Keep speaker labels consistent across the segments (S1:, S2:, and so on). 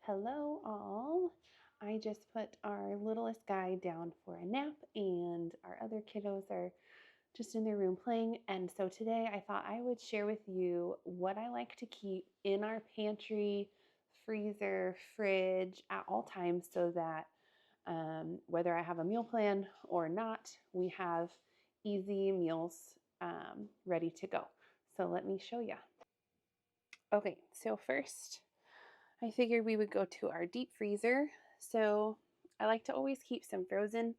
S1: Hello, all. I just put our littlest guy down for a nap, and our other kiddos are just in their room playing. And so today I thought I would share with you what I like to keep in our pantry, freezer, fridge at all times so that whether I have a meal plan or not, we have easy meals ready to go. So let me show you. Okay, so first, I figured we would go to our deep freezer. So I like to always keep some frozen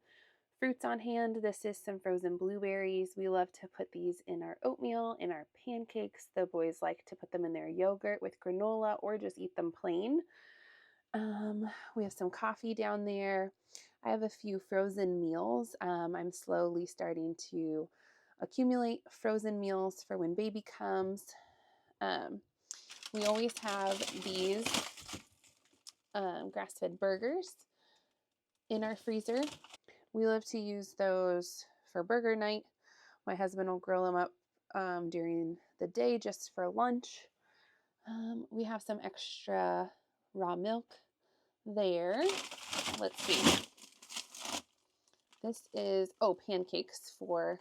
S1: fruits on hand. This is some frozen blueberries. We love to put these in our oatmeal, in our pancakes. The boys like to put them in their yogurt with granola or just eat them plain. We have some coffee down there. I have a few frozen meals. I'm slowly starting to accumulate frozen meals for when baby comes. We always have these grass-fed burgers in our freezer. We love to use those for burger night. My husband will grill them up during the day just for lunch. We have some extra raw milk there. Let's see. This is, pancakes for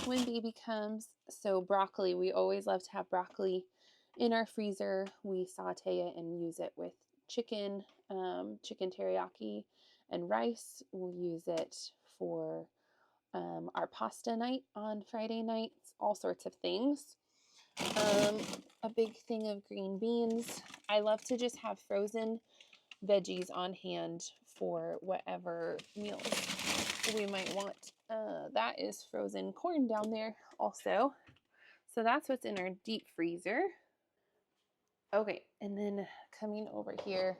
S1: when baby comes. So broccoli, we always love to have broccoli in our freezer. We saute it and use it with chicken, chicken teriyaki, and rice. We'll use it for our pasta night on Friday nights, all sorts of things. A big thing of green beans. I love to just have frozen veggies on hand for whatever meals we might want. That is frozen corn down there also. So that's what's in our deep freezer. Okay, and then coming over here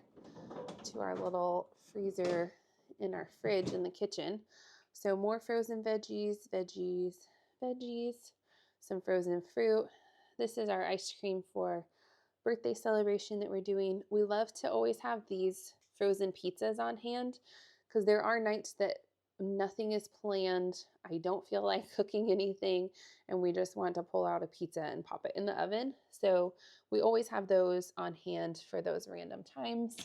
S1: to our little freezer in our fridge in the kitchen. So more frozen veggies, some frozen fruit. This is our ice cream for birthday celebration that we're doing. We love to always have these frozen pizzas on hand because there are nights that nothing is planned. I don't feel like cooking anything and we just want to pull out a pizza and pop it in the oven. So we always have those on hand for those random times.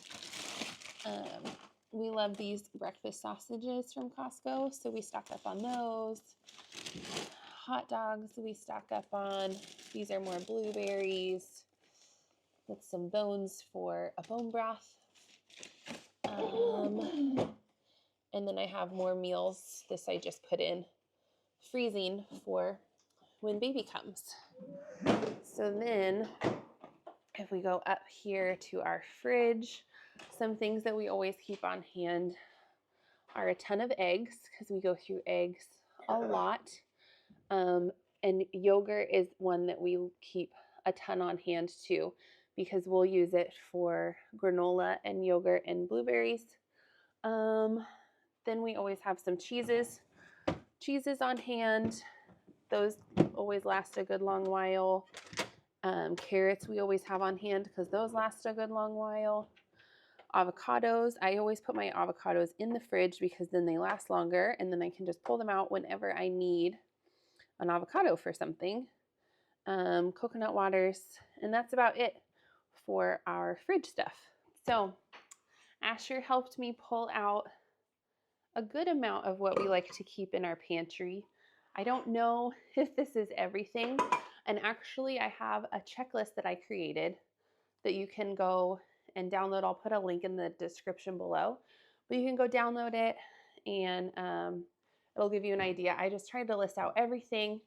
S1: We love these breakfast sausages from Costco, so we stock up on those. Hot dogs we stock up on. These are more blueberries with some bones for a bone broth. And then I have more meals. This I just put in freezing for when baby comes. So then if we go up here to our fridge, some things that we always keep on hand are a ton of eggs because we go through eggs a lot. And yogurt is one that we keep a ton on hand too because we'll use it for granola and yogurt and blueberries. Then we always have some cheeses on hand. Those always last a good long while. Carrots we always have on hand because those last a good long while. Avocados, I always put my avocados in the fridge because then they last longer and then I can just pull them out whenever I need an avocado for something. Coconut waters, and that's about it for our fridge stuff. So Asher helped me pull out a good amount of what we like to keep in our pantry. I don't know if this is everything, and actually I have a checklist that I created that you can go and download. I'll put a link in the description below, but you can go download it and it'll give you an idea. I just tried to list out everything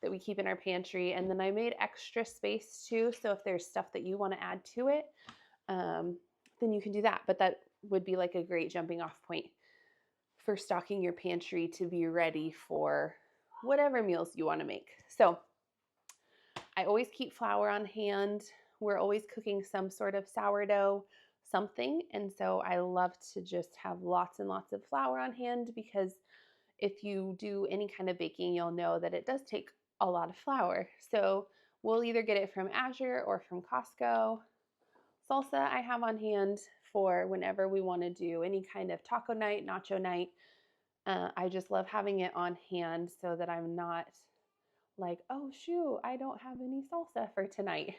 S1: that we keep in our pantry, and then I made extra space too, so if there's stuff that you want to add to it, then you can do that. But that would be like a great jumping off point for stocking your pantry to be ready for whatever meals you want to make. So I always keep flour on hand. We're always cooking some sort of sourdough something, and so I love to just have lots and lots of flour on hand because if you do any kind of baking, you'll know that it does take a lot of flour. So we'll either get it from Azure or from Costco. Salsa I have on hand for whenever we want to do any kind of taco night, nacho night. I just love having it on hand so that I'm not like, oh shoot, I don't have any salsa for tonight.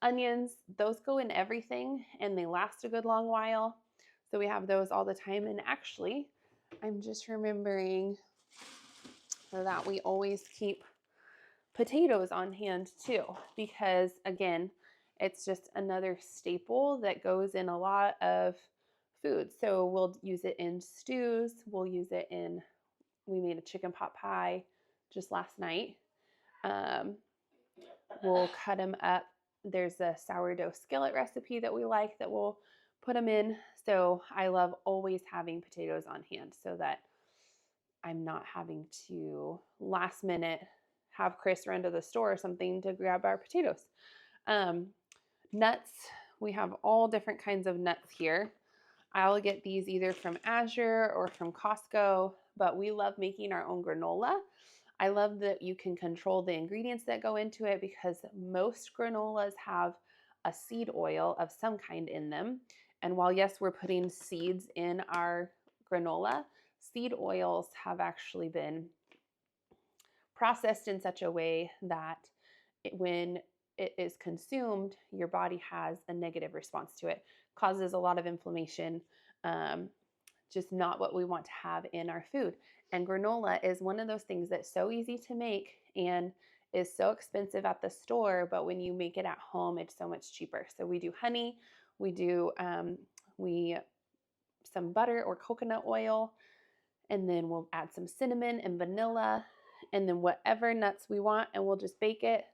S1: Onions, those go in everything and they last a good long while. So we have those all the time. And actually, I'm just remembering that we always keep potatoes on hand too, because again, it's just another staple that goes in a lot of food. So we'll use it in stews. We'll use it in, we made a chicken pot pie just last night. We'll cut them up. There's a sourdough skillet recipe that we like that we'll put them in. So I love always having potatoes on hand so that I'm not having to last minute have Chris run to the store or something to grab our potatoes. Nuts, we have all different kinds of nuts here. I'll get these either from Azure or from Costco, but we love making our own granola. I love that you can control the ingredients that go into it because most granolas have a seed oil of some kind in them. And while yes, we're putting seeds in our granola, seed oils have actually been processed in such a way that when it is consumed, your body has a negative response to it, causes a lot of inflammation, just not what we want to have in our food. And granola is one of those things that's so easy to make and is so expensive at the store, but when you make it at home, it's so much cheaper. So we do honey, we do some butter or coconut oil, and then we'll add some cinnamon and vanilla, and then whatever nuts we want, and we'll just bake it.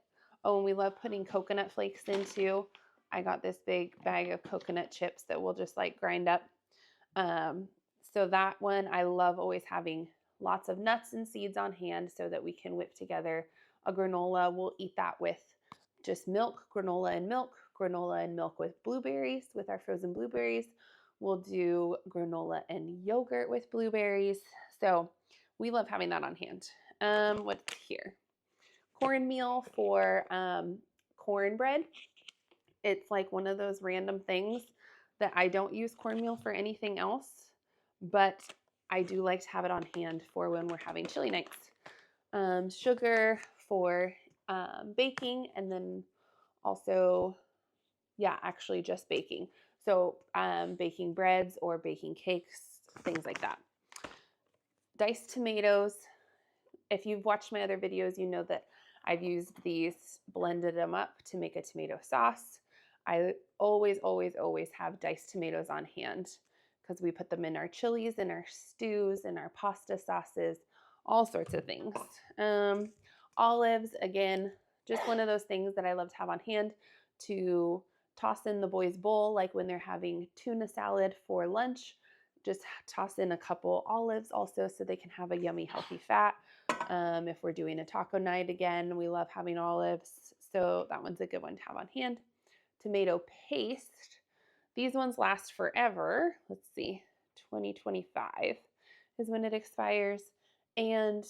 S1: Oh, and we love putting coconut flakes in too. I got this big bag of coconut chips that we'll just like grind up. So that one, I love always having lots of nuts and seeds on hand so that we can whip together a granola. We'll eat that with just milk, granola and milk with blueberries, with our frozen blueberries. We'll do granola and yogurt with blueberries. So we love having that on hand. What's here? Cornmeal for cornbread. It's like one of those random things that I don't use cornmeal for anything else, but I do like to have it on hand for when we're having chili nights. Sugar for baking, and then also, actually just baking. So baking breads or baking cakes, things like that. Diced tomatoes. If you've watched my other videos, you know that I've used these, blended them up to make a tomato sauce. I always have diced tomatoes on hand because we put them in our chilies, in our stews, in our pasta sauces, all sorts of things. Olives, again, just one of those things that I love to have on hand to toss in the boys' bowl, like when they're having tuna salad for lunch. Just toss in a couple olives also so they can have a yummy, healthy fat. If we're doing a taco night again, we love having olives. So that one's a good one to have on hand. Tomato paste. These ones last forever. Let's see, 2025 is when it expires. And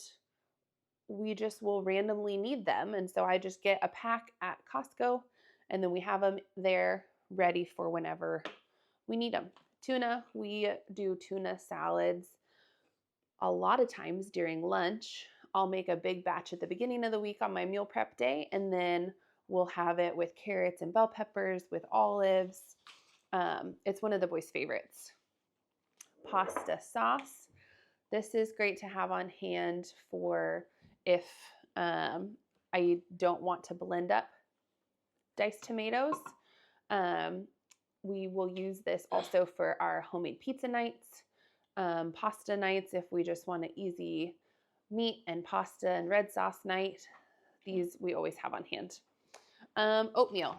S1: we just will randomly need them. And so I just get a pack at Costco and then we have them there ready for whenever we need them. Tuna, we do tuna salads a lot of times during lunch. I'll make a big batch at the beginning of the week on my meal prep day, and then we'll have it with carrots and bell peppers, with olives. It's one of the boys' favorites. Pasta sauce. This is great to have on hand for if I don't want to blend up diced tomatoes. We will use this also for our homemade pizza nights, pasta nights, if we just want an easy meat and pasta and red sauce night. These we always have on hand. Oatmeal.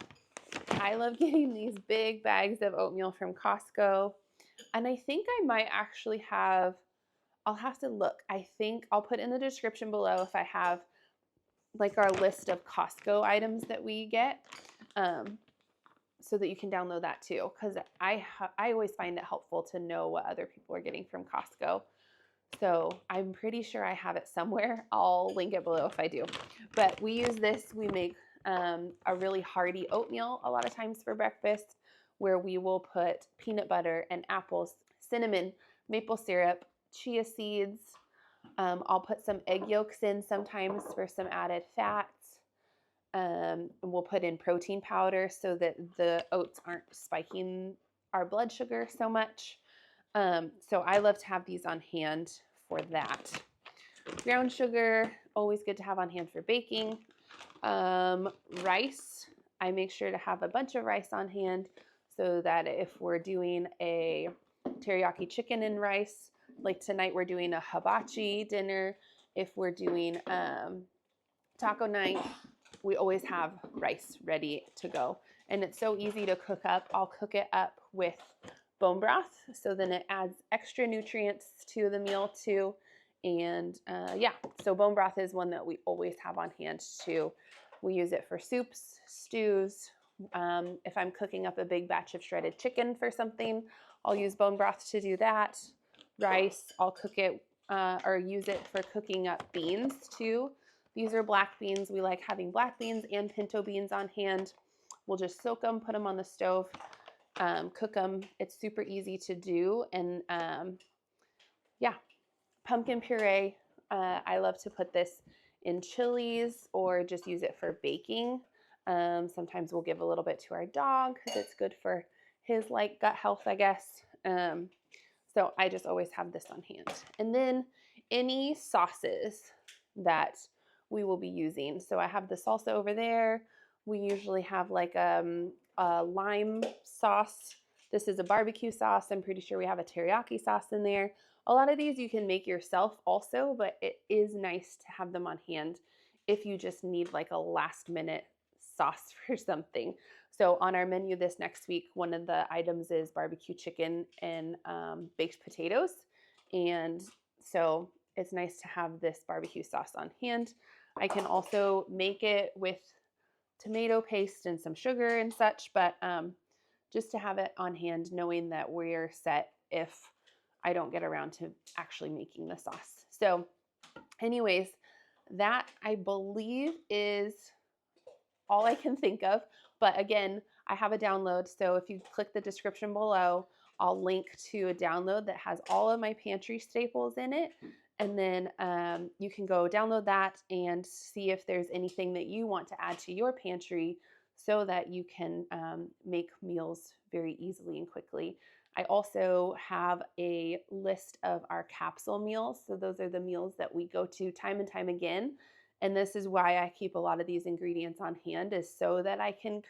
S1: I love getting these big bags of oatmeal from Costco. And I think I might actually have, I'll have to look. I think I'll put in the description below if I have like our list of Costco items that we get, so that you can download that too. Because I always find it helpful to know what other people are getting from Costco. So I'm pretty sure I have it somewhere. I'll link it below if I do. But we use this. We make a really hearty oatmeal a lot of times for breakfast, where we will put peanut butter and apples, cinnamon, maple syrup, chia seeds. I'll put some egg yolks in sometimes for some added fats. And we'll put in protein powder so that the oats aren't spiking our blood sugar so much. So I love to have these on hand for that. Brown sugar, always good to have on hand for baking. Rice, I make sure to have a bunch of rice on hand so that if we're doing a teriyaki chicken and rice, like tonight we're doing a hibachi dinner. If we're doing taco night, we always have rice ready to go. And it's so easy to cook up. I'll cook it up with bone broth, so then it adds extra nutrients to the meal too. And yeah, so bone broth is one that we always have on hand too. We use it for soups, stews. If I'm cooking up a big batch of shredded chicken for something, I'll use bone broth to do that. Rice, I'll cook it or use it for cooking up beans too. These are black beans. We like having black beans and pinto beans on hand. We'll just soak them, put them on the stove, cook them. It's super easy to do. And yeah, pumpkin puree. I love to put this in chilies or just use it for baking. Sometimes we'll give a little bit to our dog because it's good for his like gut health, I guess. So I just always have this on hand. And then any sauces that we will be using. So I have the salsa over there. We usually have like a lime sauce. This is a barbecue sauce. I'm pretty sure we have a teriyaki sauce in there. A lot of these you can make yourself also, but it is nice to have them on hand if you just need like a last minute sauce for something. So on our menu this next week, one of the items is barbecue chicken and baked potatoes. And so it's nice to have this barbecue sauce on hand. I can also make it with tomato paste and some sugar and such, but just to have it on hand, knowing that we're set if I don't get around to actually making the sauce. So anyways, that I believe is all I can think of. But again, I have a download. So if you click the description below, I'll link to a download that has all of my pantry staples in it. And then you can go download that and see if there's anything that you want to add to your pantry so that you can make meals very easily and quickly. I also have a list of our capsule meals. So those are the meals that we go to time and time again. And this is why I keep a lot of these ingredients on hand, is so that I can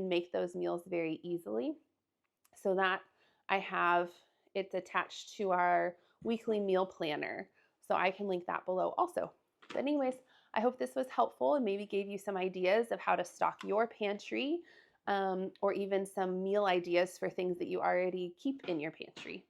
S1: make those meals very easily. So that I have, it's attached to our weekly meal planner. So I can link that below also. But anyways, I hope this was helpful and maybe gave you some ideas of how to stock your pantry, or even some meal ideas for things that you already keep in your pantry.